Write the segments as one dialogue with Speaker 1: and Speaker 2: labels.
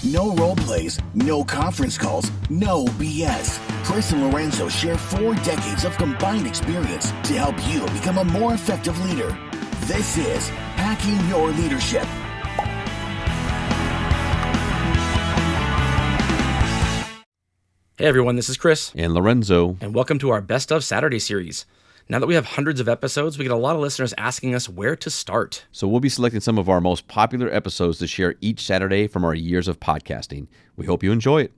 Speaker 1: No role plays, no conference calls, no BS. Chris and Lorenzo share 4 decades of combined experience to help you become a more effective leader. This is Hacking Your Leadership.
Speaker 2: Hey everyone, this is Chris.
Speaker 3: And Lorenzo.
Speaker 2: And welcome to our Best of Saturday series. Now that we have hundreds of episodes, we get a lot of listeners asking us where to start.
Speaker 3: So we'll be selecting some of our most popular episodes to share each Saturday from our years of podcasting. We hope you enjoy it.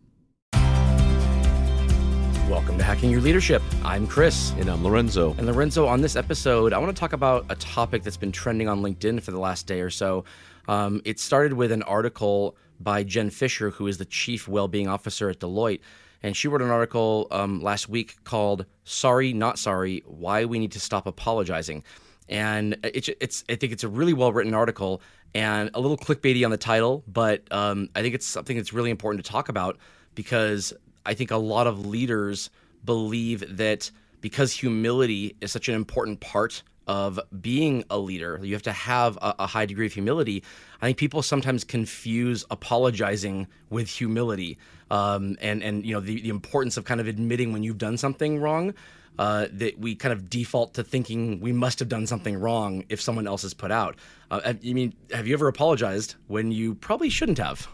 Speaker 2: Welcome to Hacking Your Leadership. I'm Chris.
Speaker 3: And I'm Lorenzo.
Speaker 2: And Lorenzo, on this episode, I want to talk about a topic that's been trending on LinkedIn for the last day or so. It started with an article by Jen Fisher, who is the Chief Wellbeing Officer at Deloitte. And she wrote an article last week called "Sorry, Not Sorry: Why We Need to Stop Apologizing." And I think it's a really well-written article and a little clickbaity on the title, but I think it's something that's really important to talk about because I think a lot of leaders believe that because humility is such an important part of being a leader, you have to have a high degree of humility. I think people sometimes confuse apologizing with humility, and you know the importance of kind of admitting when you've done something wrong. That we kind of default to thinking we must have done something wrong if someone else is put out. Have you ever apologized when you probably shouldn't have?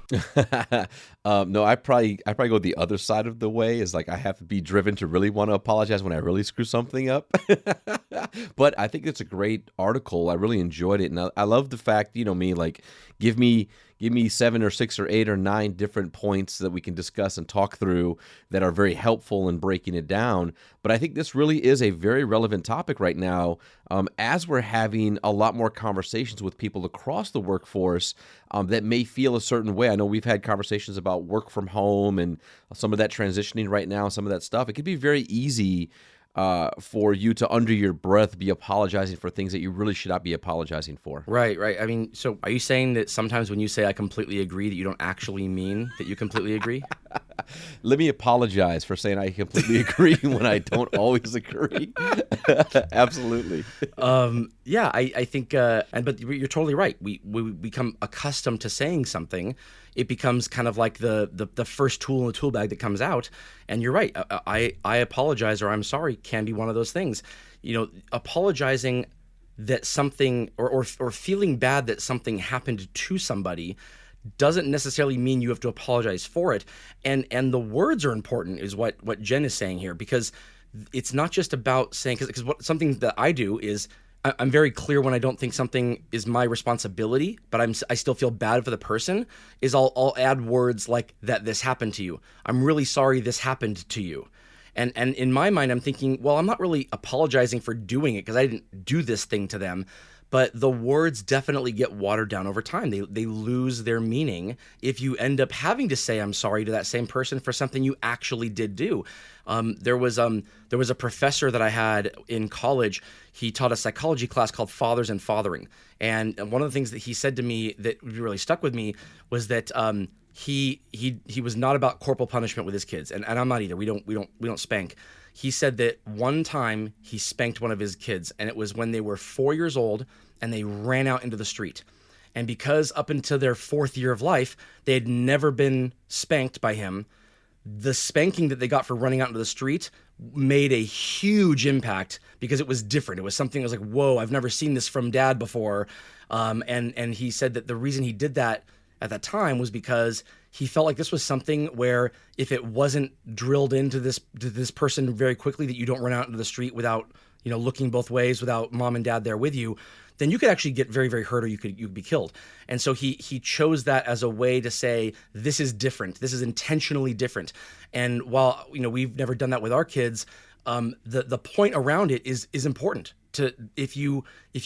Speaker 3: No, I probably go the other side of the way. Is like I have to be driven to really want to apologize when I really screw something up. But I think it's a great article. I really enjoyed it, and I love the fact, you know, me like give me 7 or 6 or 8 or 9 different points that we can discuss and talk through that are very helpful in breaking it down. But I think this really is a very relevant topic right now, as we're having a lot more conversations with people across the workforce that may feel a certain way. I know we've had conversations about work from home and some of that transitioning right now, some of that stuff. It could be very easy for you to, under your breath, be apologizing for things that you really should not be apologizing for.
Speaker 2: Right. I mean, so are you saying that sometimes when you say I completely agree that you don't actually mean that you completely agree?
Speaker 3: Let me apologize for saying I completely agree when I don't always agree. Absolutely.
Speaker 2: Yeah, I think, but you're totally right. We become accustomed to saying something. It becomes kind of like the first tool in the tool bag that comes out. And you're right. I apologize or I'm sorry can be one of those things. You know, apologizing that something or feeling bad that something happened to somebody doesn't necessarily mean you have to apologize for it. And the words are important is what Jen is saying here, because it's not just about saying, because something that I do is I'm very clear when I don't think something is my responsibility, but I still feel bad for the person, is I'll add words like that this happened to you. I'm really sorry this happened to you. And in my mind, I'm thinking, well, I'm not really apologizing for doing it because I didn't do this thing to them. But the words definitely get watered down over time. They lose their meaning if you end up having to say I'm sorry to that same person for something you actually did do. There was a professor that I had in college. He taught a psychology class called Fathers and Fathering, and one of the things that he said to me that really stuck with me was that he was not about corporal punishment with his kids, and I'm not either. We don't spank. He said that one time he spanked one of his kids, and it was when they were 4 years old and they ran out into the street. And because up until their 4th year of life, they had never been spanked by him, the spanking that they got for running out into the street made a huge impact because it was different. It was something that was like, whoa, I've never seen this from dad before. And he said that the reason he did that at that time was because he felt like this was something where if it wasn't drilled into this person very quickly that you don't run out into the street without, you know, looking both ways, without mom and dad there with you, then you could actually get very, very hurt or you could be killed. And so he chose that as a way to say, this is different. This is intentionally different. And while, you know, we've never done that with our kids, the point around it is important. If you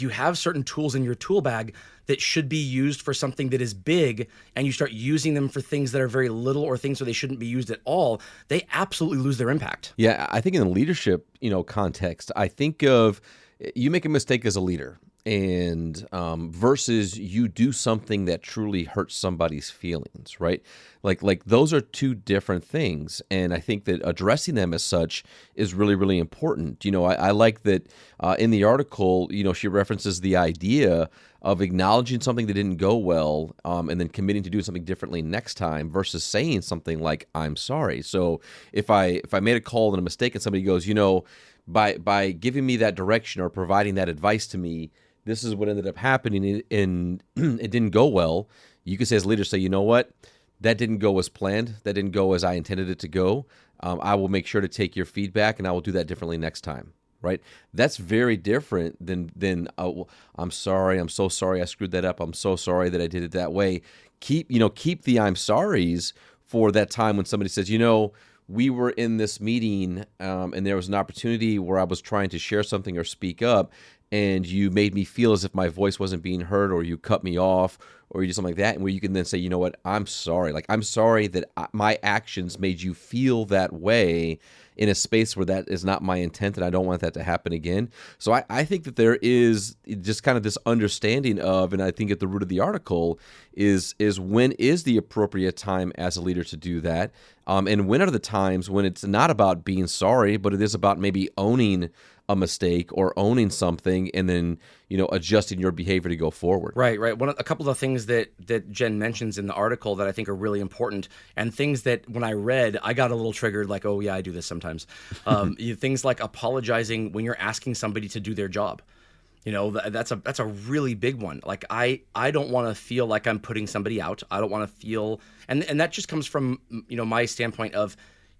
Speaker 2: have certain tools in your tool bag that should be used for something that is big and you start using them for things that are very little or things where they shouldn't be used at all, they absolutely lose their impact.
Speaker 3: Yeah, I think in the leadership, context, I think of you make a mistake as a leader. and versus you do something that truly hurts somebody's feelings, right? Like those are two different things, and I think that addressing them as such is really, really important. I like that in the article, she references the idea of acknowledging something that didn't go well, and then committing to do something differently next time versus saying something like "I'm sorry." So if I made a call and a mistake, and somebody goes, by giving me that direction or providing that advice to me, this is what ended up happening, and it didn't go well. You could say as a leader, say, you know what, that didn't go as planned. That didn't go as I intended it to go. I will make sure to take your feedback, and I will do that differently next time. Right? That's very different than I'm sorry. I'm so sorry I screwed that up. I'm so sorry that I did it that way. Keep the I'm sorries for that time when somebody says, we were in this meeting, and there was an opportunity where I was trying to share something or speak up, and you made me feel as if my voice wasn't being heard, or you cut me off, or you do something like that, and where you can then say, you know what, I'm sorry. Like, I'm sorry that my actions made you feel that way in a space where that is not my intent, and I don't want that to happen again. So I think that there is just kind of this understanding of, and I think at the root of the article is when is the appropriate time as a leader to do that, and when are the times when it's not about being sorry, but it is about maybe owning a mistake or owning something, and then adjusting your behavior to go forward.
Speaker 2: Right. A couple of things that Jen mentions in the article that I think are really important, and things that when I read, I got a little triggered. Like, oh yeah, I do this sometimes. Things like apologizing when you're asking somebody to do their job. That's a really big one. Like, I don't want to feel like I'm putting somebody out. I don't want to feel, and that just comes from my standpoint of,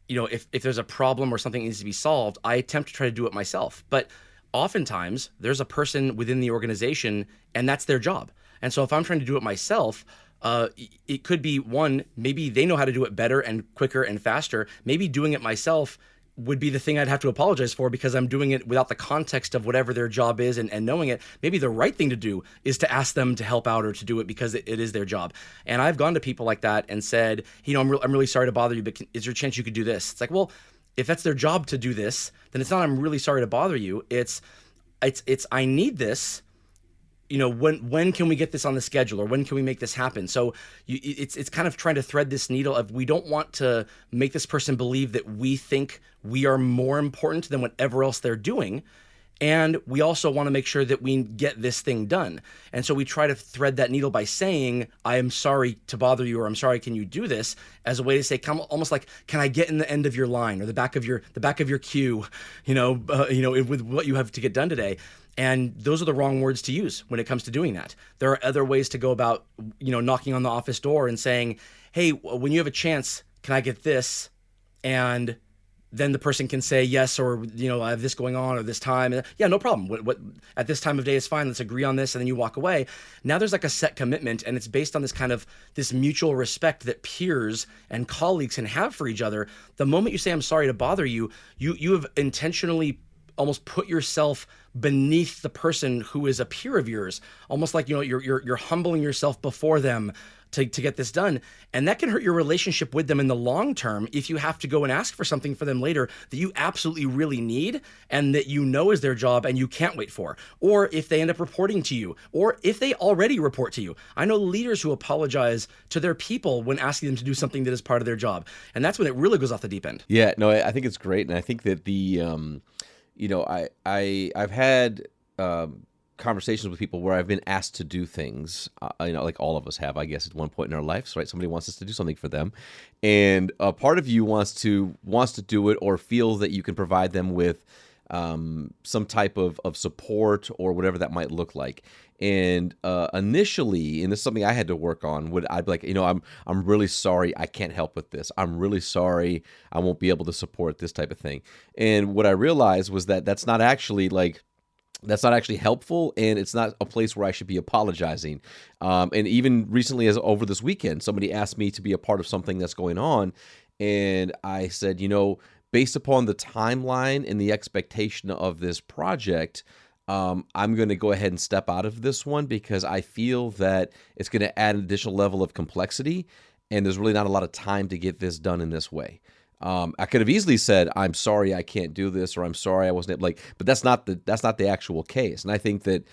Speaker 2: if there's a problem or something needs to be solved, I attempt to try to do it myself. But oftentimes there's a person within the organization and that's their job. And so if I'm trying to do it myself, it could be one, maybe they know how to do it better and quicker and faster. Maybe doing it myself would be the thing I'd have to apologize for because I'm doing it without the context of whatever their job is and knowing it. Maybe the right thing to do is to ask them to help out or to do it because it is their job. And I've gone to people like that and said, I'm really sorry to bother you, but is there a chance you could do this? It's like, well, if that's their job to do this, then it's not I'm really sorry to bother you. It's I need this. When can we get this on the schedule, or when can we make this happen? So it's kind of trying to thread this needle of, we don't want to make this person believe that we think we are more important than whatever else they're doing. And we also want to make sure that we get this thing done. And so we try to thread that needle by saying, I am sorry to bother you, or I'm sorry, can you do this? As a way to say, almost like, can I get in the end of your line or the back of your queue, with what you have to get done today. And those are the wrong words to use when it comes to doing that. There are other ways to go about, knocking on the office door and saying, hey, when you have a chance, can I get this? And then the person can say yes, or, I have this going on, or this time. Yeah, no problem. What at this time of day is fine. Let's agree on this. And then you walk away. Now there's like a set commitment, and it's based on this mutual respect that peers and colleagues can have for each other. The moment you say, I'm sorry to bother you, you have intentionally almost put yourself beneath the person who is a peer of yours, almost like, you're humbling yourself before them to get this done. And that can hurt your relationship with them in the long term if you have to go and ask for something for them later that you absolutely really need and that is their job and you can't wait for. Or if they end up reporting to you, or if they already report to you. I know leaders who apologize to their people when asking them to do something that is part of their job. And that's when it really goes off the deep end.
Speaker 3: Yeah, no, I think it's great. And I think that I've had conversations with people where I've been asked to do things, like all of us have, I guess, at one point in our lives, right? Somebody wants us to do something for them, and a part of you wants to do it, or feels that you can provide them with some type of support or whatever that might look like. And initially, and this is something I had to work on, I'd be like, I'm really sorry, I can't help with this. I'm really sorry, I won't be able to support this type of thing. And what I realized was that that's not actually helpful, and it's not a place where I should be apologizing. And even recently, as over this weekend, somebody asked me to be a part of something that's going on, and I said, based upon the timeline and the expectation of this project, I'm going to go ahead and step out of this one because I feel that it's going to add an additional level of complexity, and there's really not a lot of time to get this done in this way. I could have easily said, "I'm sorry, I can't do this," or "I'm sorry, I wasn't like." But that's not the actual case. And I think that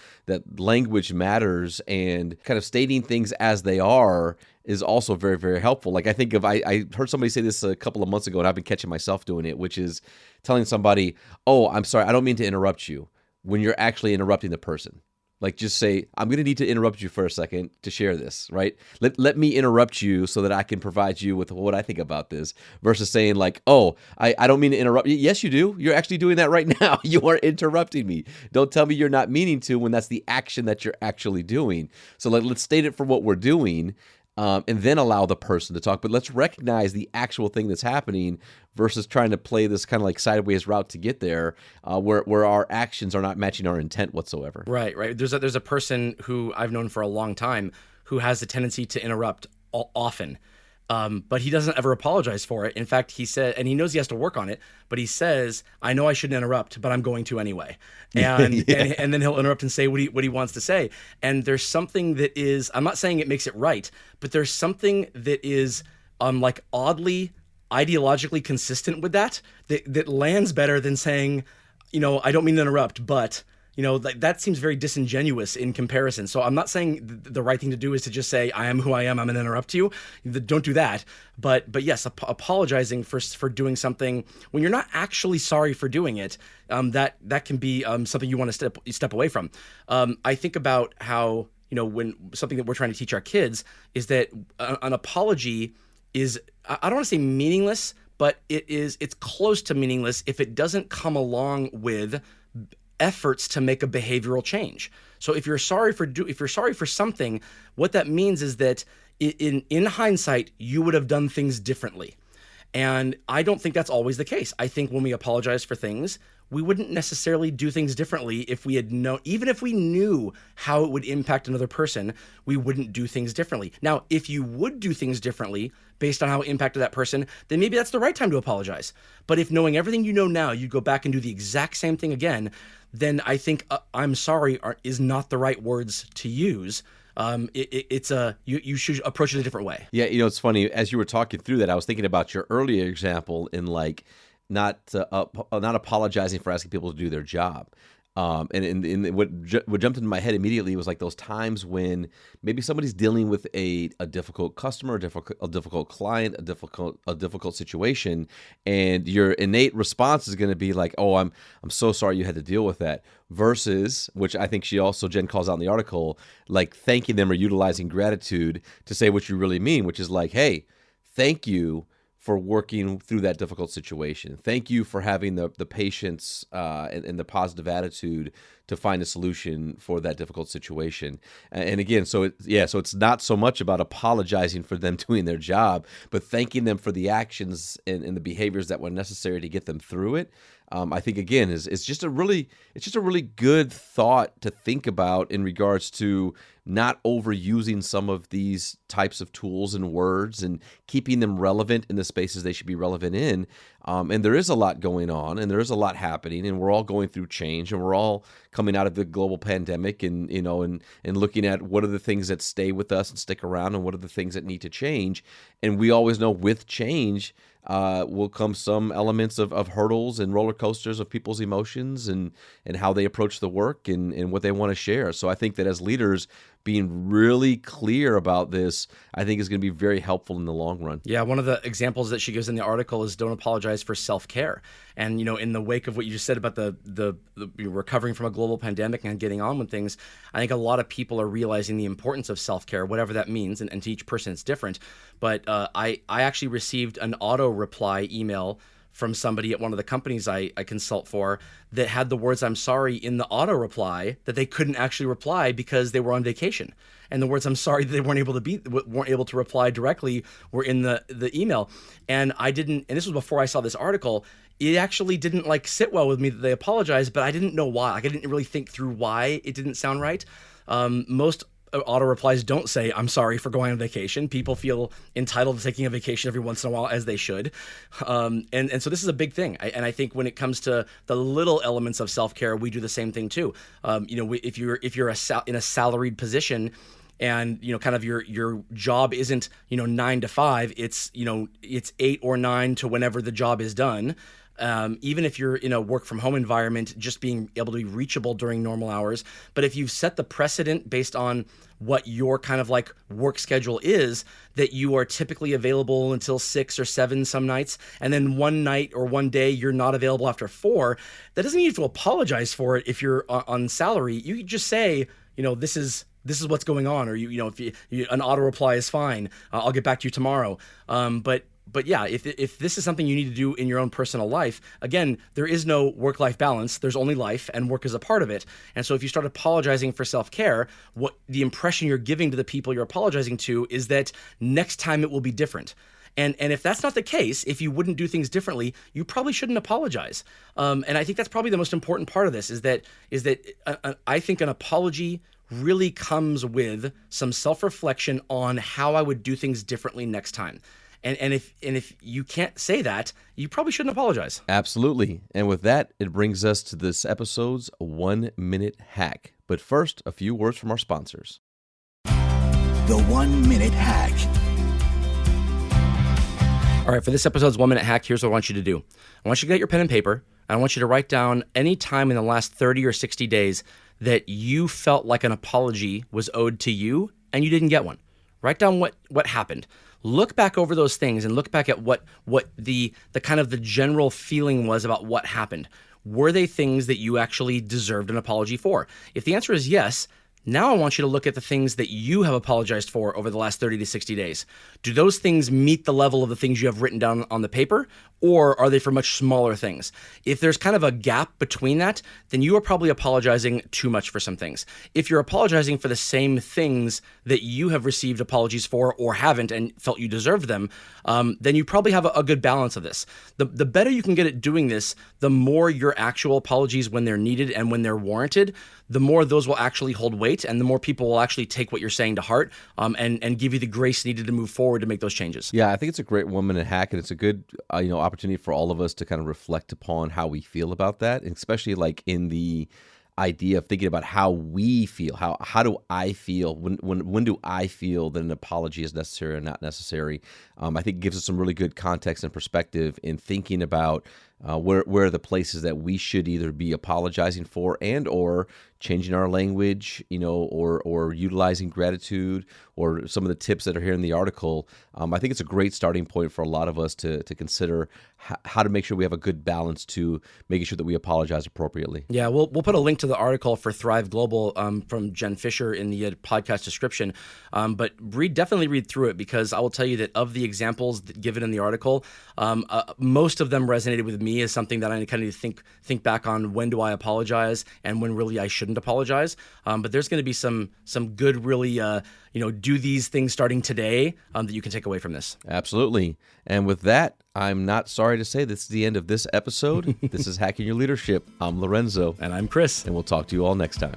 Speaker 3: language matters, and kind of stating things as they are is also very, very helpful. Like I heard somebody say this a couple of months ago, and I've been catching myself doing it, which is telling somebody, "Oh, I'm sorry, I don't mean to interrupt you," when you're actually interrupting the person. Like, just say, "I'm going to need to interrupt you for a second to share this," right? Let me interrupt you so that I can provide you with what I think about this, versus saying like, "Oh, I don't mean to interrupt you." Yes, you do. You're actually doing that right now. You are interrupting me. Don't tell me you're not meaning to when that's the action that you're actually doing. So like, let's state it for what we're doing, and then allow the person to talk. But let's recognize the actual thing that's happening versus trying to play this kind of like sideways route to get there, where our actions are not matching our intent whatsoever.
Speaker 2: Right, right. There's a person who I've known for a long time who has the tendency to interrupt often, but he doesn't ever apologize for it. In fact, he said, and he knows he has to work on it, but he says, "I know I shouldn't interrupt, but I'm going to anyway." And
Speaker 3: Yeah.
Speaker 2: and then he'll interrupt and say what he wants to say. And there's something that is, I'm not saying it makes it right, but there's something that is like oddly ideologically consistent with that lands better than saying, "I don't mean to interrupt, but," that seems very disingenuous in comparison. So I'm not saying the right thing to do is to just say, "I am who I am, I'm going to interrupt you." Don't do that. But yes, apologizing for doing something when you're not actually sorry for doing it, that can be something you want to step away from. I think about how, when something that we're trying to teach our kids is that an apology is, I don't want to say meaningless, but it's close to meaningless if it doesn't come along with efforts to make a behavioral change. So if you're sorry for something, what that means is that in hindsight, you would have done things differently. And I don't think that's always the case. I think when we apologize for things, we wouldn't necessarily do things differently if we had known, even if we knew how it would impact another person, we wouldn't do things differently. Now, if you would do things differently based on how it impacted that person, then maybe that's the right time to apologize. But if knowing everything you know now, you go back and do the exact same thing again, then I think "I'm sorry" is not the right words to use. You should approach it a different way.
Speaker 3: Yeah, it's funny. As you were talking through that, I was thinking about your earlier example in like not apologizing for asking people to do their job. And what jumped into my head immediately was like those times when maybe somebody's dealing with a difficult customer, a difficult client, a difficult situation, and your innate response is going to be like, "Oh, I'm so sorry you had to deal with that," versus, which I think Jen calls out in the article, like thanking them or utilizing gratitude to say what you really mean, which is like, "Hey, thank you for working through that difficult situation. Thank you for having the patience and the positive attitude to find a solution for that difficult situation." And again, so it's not so much about apologizing for them doing their job, but thanking them for the actions and the behaviors that were necessary to get them through it. I think again is just a really good thought to think about in regards to not overusing some of these types of tools and words and keeping them relevant in the spaces they should be relevant in. And there is a lot going on, and there is a lot happening, and we're all going through change, and we're all coming out of the global pandemic, and looking at what are the things that stay with us and stick around, and what are the things that need to change. And we always know with change will come some elements of hurdles and roller coasters of people's emotions and how they approach the work and what they want to share. So I think that as leaders, being really clear about this, I think is going to be very helpful in the long run.
Speaker 2: Yeah, one of the examples that she gives in the article is don't apologize for self-care. And, in the wake of what you just said about the recovering from a global pandemic and getting on with things, I think a lot of people are realizing the importance of self-care, whatever that means, and to each person it's different. But I actually received an auto reply email from somebody at one of the companies I consult for that had the words "I'm sorry" in the auto reply that they couldn't actually reply because they were on vacation. And the words "I'm sorry" that they weren't able to reply directly were in the email. And and this was before I saw this article, it actually didn't sit well with me that they apologized, but I didn't know why. I didn't really think through why it didn't sound right. Most auto replies don't say "I'm sorry for going on vacation." People feel entitled to taking a vacation every once in a while, as they should. And so this is a big thing. And I think when it comes to the little elements of self-care, we do the same thing too. If you're in a salaried position, and kind of your job isn't 9 to 5, it's it's 8 or 9 to whenever the job is done. Even if you're in a work from home environment, just being able to be reachable during normal hours. But if you've set the precedent based on what your kind of like work schedule is, that you are typically available until 6 or 7 some nights, and then one night or one day you're not available after 4, that doesn't mean you have to apologize for it if you're on salary. You can just say, this is what's going on, or if an auto reply is fine, I'll get back to you tomorrow. But yeah, if this is something you need to do in your own personal life, again, there is no work-life balance. There's only life, and work is a part of it. And so if you start apologizing for self-care, what the impression you're giving to the people you're apologizing to is that next time it will be different. And if that's not the case, if you wouldn't do things differently, you probably shouldn't apologize. And I think that's probably the most important part of this is that I think an apology really comes with some self-reflection on how I would do things differently next time. And if you can't say that, you probably shouldn't apologize.
Speaker 3: Absolutely. And with that, it brings us to this episode's 1-minute hack. But first, a few words from our sponsors.
Speaker 1: The 1-minute hack.
Speaker 2: All right, for this episode's 1-minute hack, here's what I want you to do. I want you to get your pen and paper. I want you to write down any time in the last 30 or 60 days that you felt like an apology was owed to you and you didn't get one. Write down what happened. Look back over those things and look back at what the kind of the general feeling was about what happened. Were they things that you actually deserved an apology for? If the answer is yes, now I want you to look at the things that you have apologized for over the last 30 to 60 days. Do those things meet the level of the things you have written down on the paper, or are they for much smaller things? If there's kind of a gap between that, then you are probably apologizing too much for some things. If you're apologizing for the same things that you have received apologies for or haven't and felt you deserved them, then you probably have a good balance of this. The better you can get at doing this, the more your actual apologies when they're needed and when they're warranted, the more those will actually hold weight, and the more people will actually take what you're saying to heart, and give you the grace needed to move forward to make those changes.
Speaker 3: Yeah, I think it's a great 1-minute hack, and it's a good opportunity for all of us to kind of reflect upon how we feel about that, and especially like in the idea of thinking about how we feel. How do I feel? When do I feel that an apology is necessary or not necessary? I think it gives us some really good context and perspective in thinking about where are the places that we should either be apologizing for and or changing our language, or utilizing gratitude, or some of the tips that are here in the article. I think it's a great starting point for a lot of us to consider how to make sure we have a good balance to making sure that we apologize appropriately.
Speaker 2: Yeah, we'll put a link to the article for Thrive Global from Jen Fisher in the podcast description. But definitely read through it, because I will tell you that of the examples given in the article, most of them resonated with me as something that I kind of think back on. When do I apologize and when really I shouldn't apologize? But there's going to be some good, really do these things starting today that you can take away from this.
Speaker 3: Absolutely. And with that, I'm not sorry to say this is the end of this episode. This is Hacking Your Leadership. I'm Lorenzo.
Speaker 2: And I'm Chris.
Speaker 3: And we'll talk to you all next time.